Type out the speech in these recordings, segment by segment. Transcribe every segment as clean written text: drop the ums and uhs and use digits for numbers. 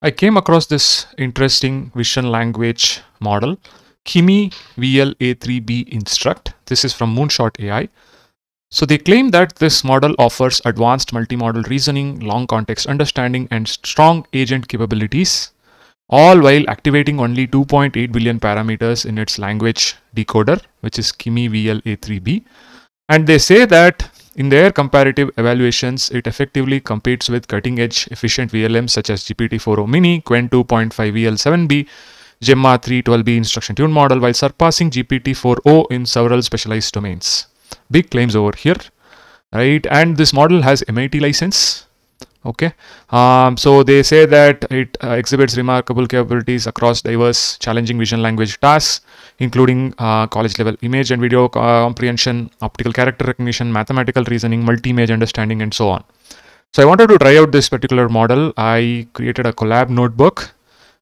I came across this interesting vision language model, Kimi-VL A3B Instruct. This is from Moonshot AI. So they claim that this model offers advanced multimodal reasoning, long context understanding, and strong agent capabilities, all while activating only 2.8 billion parameters in its language decoder, which is Kimi-VL A3B. And they say that in their comparative evaluations, it effectively competes with cutting-edge efficient VLMs such as GPT-4o Mini, Qwen 2.5 VL7B, Gemma 312B instruction tune model, while surpassing GPT-4o in several specialized domains. Big claims over here, right? And this model has MIT license. Okay, so they say that it exhibits remarkable capabilities across diverse, challenging vision language tasks, including college level image and video comprehension, optical character recognition, mathematical reasoning, multi-image understanding, and so on. So I wanted to try out this particular model. I created a Colab notebook.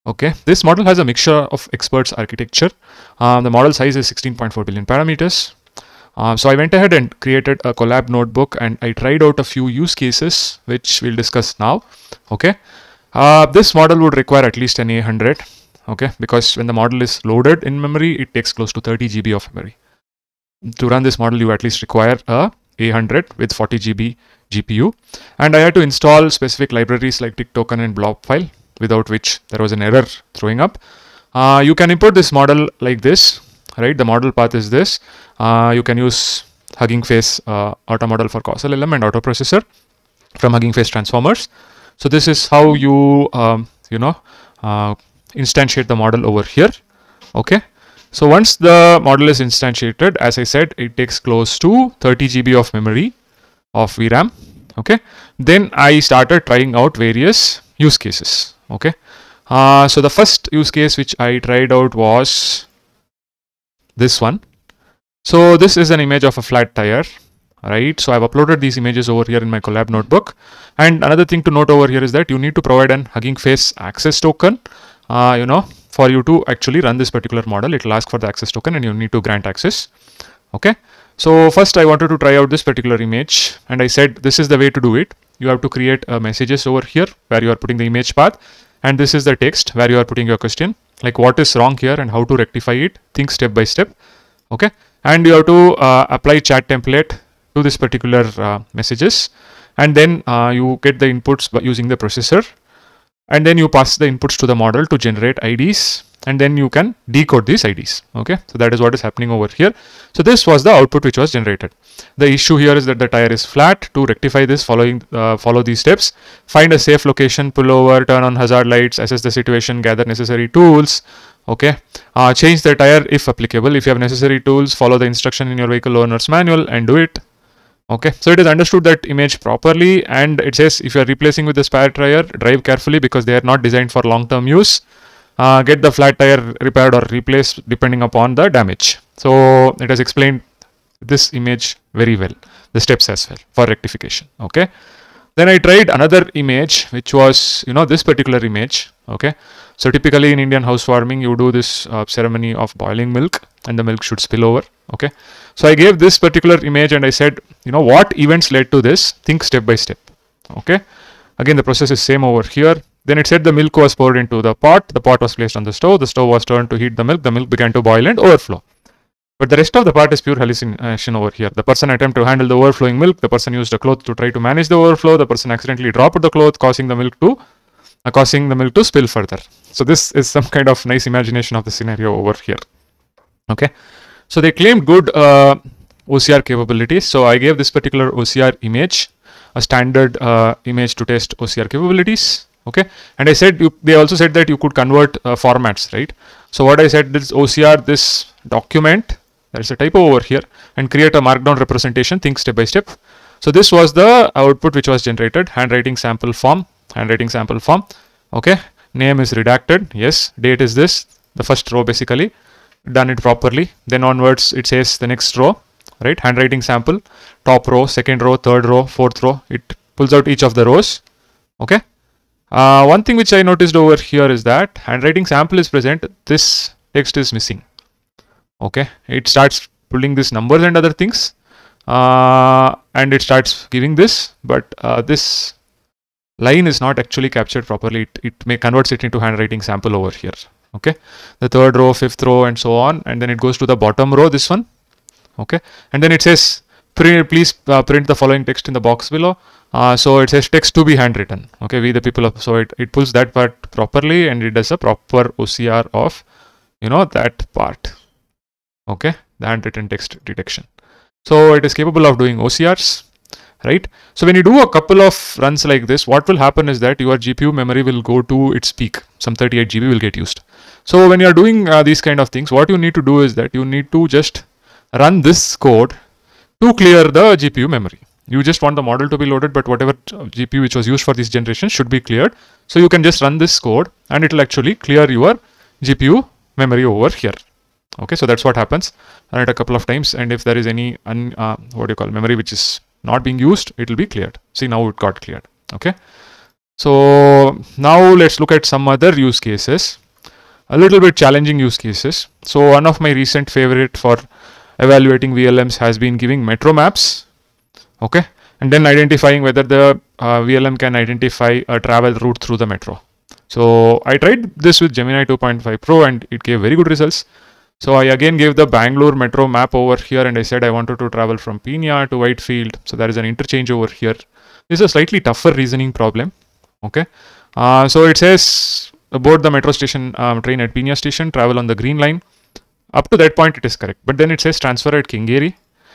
Okay, this model has a mixture of experts architecture. The model size is 16.4 billion parameters. So I went ahead and created a Colab notebook and I tried out a few use cases, which we'll discuss now. Okay, this model would require at least an A100. Okay, because when the model is loaded in memory, it takes close to 30 GB of memory. To run this model, you at least require a A100 with 40 GB GPU. And I had to install specific libraries like tick token and blob file, without which there was an error throwing up. You can import this model like this. Right, the model path is this. You can use Hugging Face auto model for causal element auto processor from Hugging Face transformers. So this is how you instantiate the model over here. Okay, so once the model is instantiated, as I said, it takes close to 30 GB of memory of VRAM. Okay, then I started trying out various use cases. Okay, so the first use case which I tried out was this one. So this is an image of a flat tire, right? So I've uploaded these images over here in my Colab notebook. And another thing to note over here is that you need to provide an Hugging Face access token, for you to actually run this particular model. It will ask for the access token and you need to grant access. Okay. So first I wanted to try out this particular image and I said, this is the way to do it. You have to create messages over here where you are putting the image path. And this is the text where you are putting your question, like what is wrong here and how to rectify it. Think step by step. Okay. And you have to apply chat template to this particular messages. And then you get the inputs by using the processor. And then you pass the inputs to the model to generate IDs. And then you can decode these IDs. Okay. So that is what is happening over here. So this was the output which was generated. The issue here is that the tire is flat. To rectify this, follow these steps. Find a safe location, pull over, turn on hazard lights, assess the situation, gather necessary tools. Okay. Change the tire if applicable. If you have necessary tools, follow the instruction in your vehicle owner's manual and do it. Okay. So it has understood that image properly, and it says if you are replacing with the spare tire, drive carefully because they are not designed for long-term use. Get the flat tire repaired or replaced depending upon the damage. So it has explained this image very well, the steps as well for rectification. Okay. Then I tried another image, which was, this particular image. Okay. So typically in Indian housewarming, you do this ceremony of boiling milk and the milk should spill over. Okay. So I gave this particular image and I said, what events led to this? Think step by step. Okay. Again, the process is same over here. Then it said the milk was poured into the pot was placed on the stove was turned to heat the milk began to boil and overflow. But the rest of the part is pure hallucination over here. The person attempted to handle the overflowing milk, the person used a cloth to try to manage the overflow, the person accidentally dropped the cloth, causing the milk to spill further. So this is some kind of nice imagination of the scenario over here. Okay, so they claimed good OCR capabilities. So I gave this particular OCR image a standard image to test OCR capabilities. Okay, and I said they also said that you could convert formats, right? So what I said, this OCR, this document, there is a typo over here, and create a markdown representation, think step by step. So this was the output which was generated. Handwriting sample form. Okay, name is redacted. Yes, date is this, the first row basically, done it properly. Then onwards it says the next row, right? Handwriting sample, top row, second row, third row, fourth row. It pulls out each of the rows. Okay. One thing which I noticed over here is that handwriting sample is present, this text is missing. Okay, it starts pulling these numbers and other things, and it starts giving this, but this line is not actually captured properly. It may converts it into handwriting sample over here. Okay, the third row, fifth row, and so on, and then it goes to the bottom row, this one. Okay, and then it says please print the following text in the box below. So it says text to be handwritten. Okay, we the people of, so it pulls that part properly, and it does a proper OCR of that part. Okay, the handwritten text detection. So it is capable of doing OCRs, right? So when you do a couple of runs like this, what will happen is that your GPU memory will go to its peak. Some 38 GB will get used. So when you are doing these kind of things, what you need to do is that you need to just run this code to clear the GPU memory. You just want the model to be loaded, but whatever GPU which was used for this generation should be cleared. So you can just run this code and it will actually clear your GPU memory over here. Okay, so that's what happens. Run it a couple of times, and if there is any memory which is not being used, it will be cleared. See, now it got cleared. Okay, so now let's look at some other use cases, a little bit challenging use cases. So one of my recent favorite for evaluating VLMs has been giving metro maps. Okay, and then identifying whether the VLM can identify a travel route through the metro. So I tried this with Gemini 2.5 Pro and it gave very good results. So I again gave the Bangalore metro map over here, and I said I wanted to travel from Pina to Whitefield. So there is an interchange over here. This is a slightly tougher reasoning problem. Okay, so it says aboard the metro station train at Pina station, travel on the green line. Up to that point it is correct, but then it says transfer at Kingeri.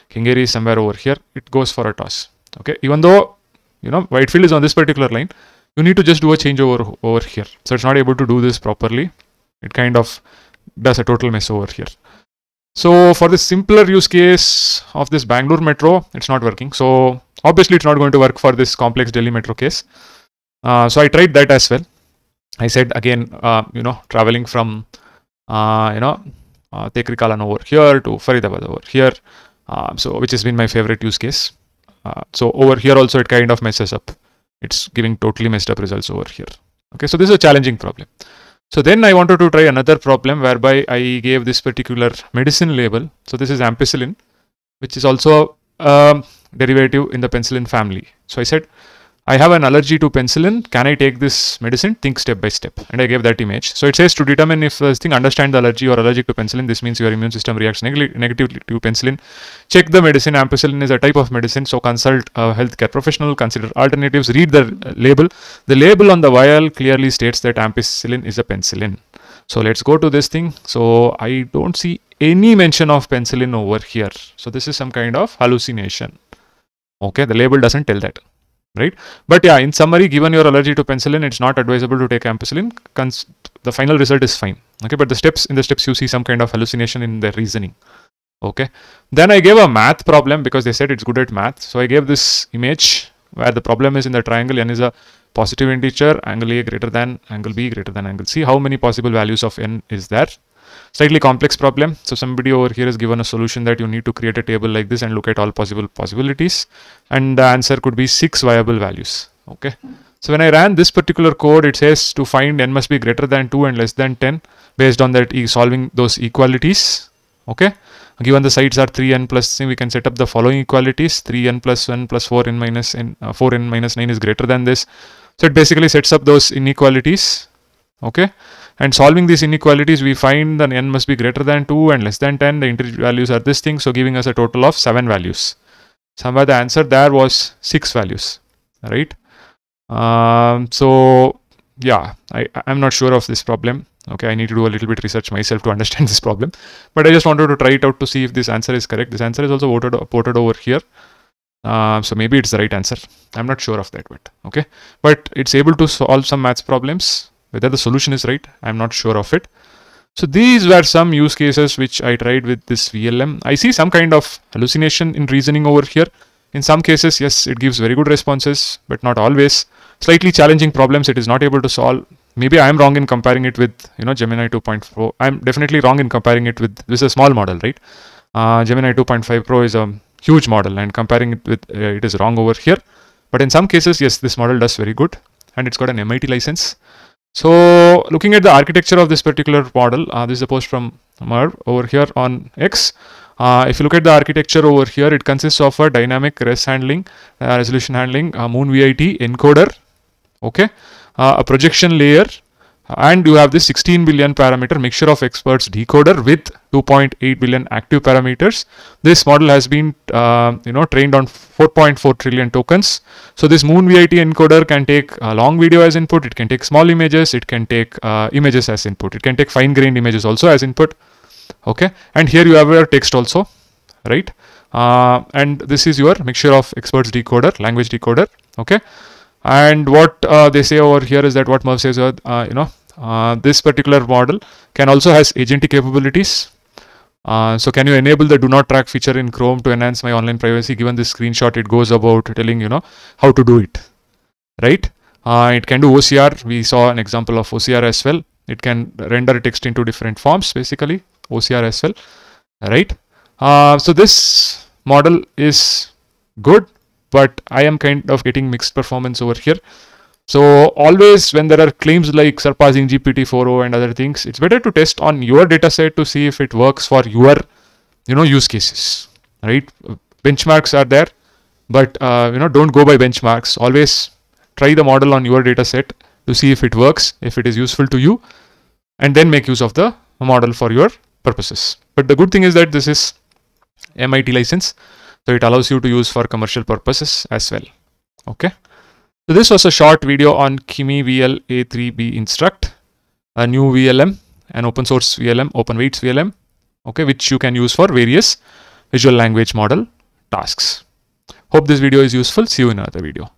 Kingeri is somewhere over here. It goes for a toss. Okay, even though Whitefield is on this particular line, you need to just do a changeover over here. So it's not able to do this properly. It kind of does a total mess over here. So for the simpler use case of this Bangalore metro, it's not working. So obviously it's not going to work for this complex Delhi metro case. So I tried that as well. I said again, traveling from Tekrikalan over here to Faridabad over here. So which has been my favorite use case. So over here also it kind of messes up. It's giving totally messed up results over here. Okay, so this is a challenging problem. So then I wanted to try another problem whereby I gave this particular medicine label. So this is ampicillin, which is also a derivative in the penicillin family. So I said, I have an allergy to penicillin. Can I take this medicine? Think step by step. And I gave that image. So it says to determine if this thing understand the allergy or allergic to penicillin, this means your immune system reacts negatively to penicillin. Check the medicine. Ampicillin is a type of medicine. So consult a healthcare professional, consider alternatives, read the label. The label on the vial clearly states that ampicillin is a penicillin. So let's go to this thing. So I don't see any mention of penicillin over here. So this is some kind of hallucination. Okay, the label doesn't tell that. Right, but yeah, in summary, given your allergy to penicillin, it's not advisable to take ampicillin. The final result is fine. Okay, but in the steps you see some kind of hallucination in their reasoning. Okay, then I gave a math problem because they said it's good at math. So I gave this image where the problem is in the triangle. N is a positive integer, angle A greater than angle B greater than angle C. How many possible values of n is there? Slightly complex problem. So somebody over here has given a solution that you need to create a table like this and look at all possible possibilities, and the answer could be 6 viable values. Okay, so when I ran this particular code, it says to find n must be greater than 2 and less than 10 based on that solving those equalities. Okay, given the sides are 3n plus 3, we can set up the following equalities. 3n plus 1 plus 4n minus n 4n minus 9 is greater than this. So it basically sets up those inequalities. Okay, and solving these inequalities, we find that n must be greater than 2 and less than 10. The integer values are this thing, so giving us a total of 7 values. Somewhere the answer there was 6 values, right? So yeah, I'm not sure of this problem. Okay, I need to do a little bit research myself to understand this problem, but I just wanted to try it out to see if this answer is correct. This answer is also ported over here. So maybe it's the right answer. I'm not sure of that, but it's able to solve some maths problems. Whether the solution is right, I'm not sure of it. So these were some use cases which I tried with this VLM. I see some kind of hallucination in reasoning over here. In some cases, yes, it gives very good responses, but not always. Slightly challenging problems it is not able to solve. Maybe I'm wrong in comparing it with Gemini 2.4. I'm definitely wrong in comparing it with, this is a small model, right? Gemini 2.5 Pro is a huge model, and comparing it with it is wrong over here. But in some cases, yes, this model does very good, and it's got an MIT license. So looking at the architecture of this particular model, this is a post from Merv over here on X. If you look at the architecture over here, it consists of a dynamic resolution handling, MoonVIT encoder, okay, a projection layer, and you have this 16 billion parameter mixture of experts decoder with 2.8 billion active parameters. This model has been trained on 4.4 trillion tokens. So this moonVIT encoder can take a long video as input, it can take small images, it can take images as input, it can take fine-grained images also as input. Okay, and here you have your text also, right? And this is your mixture of experts decoder, language decoder. Okay, and what they say over here is that what Merv says, this particular model can also has agentic capabilities. So can you enable the do not track feature in Chrome to enhance my online privacy? Given this screenshot, it goes about telling how to do it, right? It can do OCR. We saw an example of OCR as well. It can render text into different forms, basically OCR as well, right? So this model is good, but I am kind of getting mixed performance over here. So always when there are claims like surpassing GPT-4o and other things, it's better to test on your data set to see if it works for your use cases, right? Benchmarks are there, but don't go by benchmarks. Always try the model on your data set to see if it works, if it is useful to you, and then make use of the model for your purposes. But the good thing is that this is MIT license, so it allows you to use for commercial purposes as well. Okay, so this was a short video on Kimi-VL A3B Instruct, a new VLM, an open source VLM, open weights VLM, okay, which you can use for various visual language model tasks. Hope this video is useful. See you in another video.